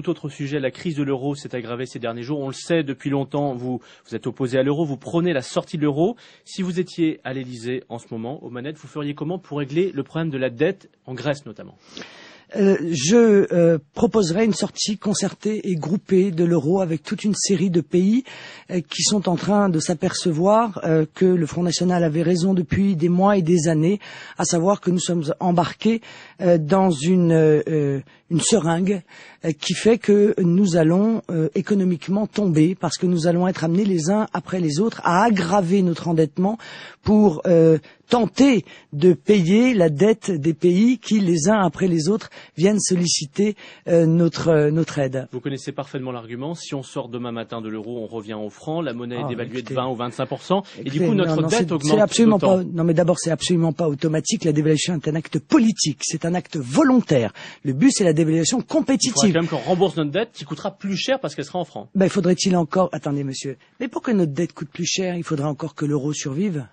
tout autre sujet. La crise de l'euro s'est aggravée ces derniers jours. On le sait depuis longtemps. Vous êtes opposé à l'euro. Vous prônez la sortie de l'euro. Si vous étiez à l'Élysée en ce moment, aux manettes, vous feriez comment pour régler le problème de la dette en Grèce notamment? Je proposerai une sortie concertée et groupée de l'euro avec toute une série de pays qui sont en train de s'apercevoir que le Front National avait raison depuis des mois et des années, à savoir que nous sommes embarqués dans une seringue qui fait que nous allons économiquement tomber parce que nous allons être amenés les uns après les autres à aggraver notre endettement pour tenter de payer la dette des pays qui, les uns après les autres, viennent solliciter notre aide. Vous connaissez parfaitement l'argument. Si on sort demain matin de l'euro, on revient au franc. La monnaie est dévaluée de 20 ou 25%. Et du coup, notre dette augmente. C'est absolument pas. Non, mais d'abord, c'est absolument pas automatique. La dévaluation est un acte politique. C'est un acte volontaire. Le but, c'est la dévaluation compétitive. Il faudra quand même qu'on rembourse notre dette qui coûtera plus cher parce qu'elle sera en francs. Faudrait-il encore... Attendez, monsieur. Mais pour que notre dette coûte plus cher, il faudra encore que l'euro survive.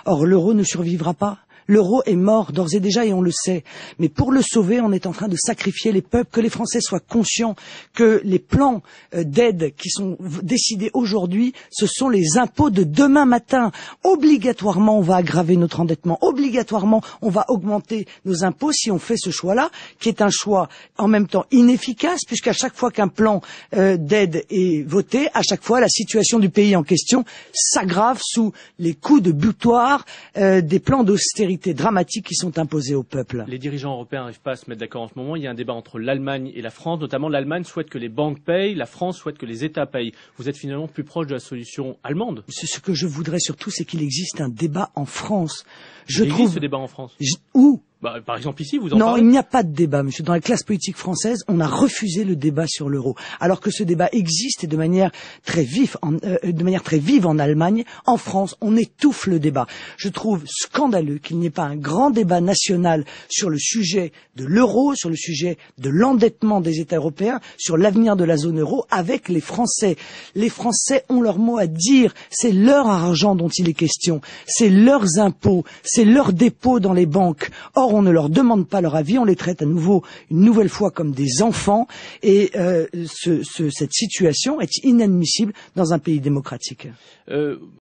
Or, l'euro ne survivra pas. L'euro est mort d'ores et déjà et on le sait. Mais pour le sauver, on est en train de sacrifier les peuples, que les Français soient conscients que les plans d'aide qui sont décidés aujourd'hui, ce sont les impôts de demain matin. Obligatoirement, on va aggraver notre endettement. Obligatoirement, on va augmenter nos impôts si on fait ce choix-là, qui est un choix en même temps inefficace, puisqu'à chaque fois qu'un plan d'aide est voté, à chaque fois, la situation du pays en question s'aggrave sous les coups de butoir des plans d'austérité dramatiques qui sont imposés au peuple. Les dirigeants européens n'arrivent pas à se mettre d'accord en ce moment. Il y a un débat entre l'Allemagne et la France. Notamment, l'Allemagne souhaite que les banques payent, la France souhaite que les États payent. Vous êtes finalement plus proche de la solution allemande. Ce que je voudrais surtout, c'est qu'il existe un débat en France. Il existe ce débat en France. Où? Par exemple ici, vous en parlez? parlez? Non, il n'y a pas de débat, monsieur. Dans la classe politique française, on a refusé le débat sur l'euro. Alors que ce débat existe et de manière très vive en Allemagne. En France, on étouffe le débat. Je trouve scandaleux qu'il n'y ait pas un grand débat national sur le sujet de l'euro, sur le sujet de l'endettement des États européens, sur l'avenir de la zone euro avec les Français. Les Français ont leur mot à dire. C'est leur argent dont il est question. C'est leurs impôts. C'est leurs dépôts dans les banques. Or, on ne leur demande pas leur avis, on les traite une nouvelle fois comme des enfants, et cette situation est inadmissible dans un pays démocratique.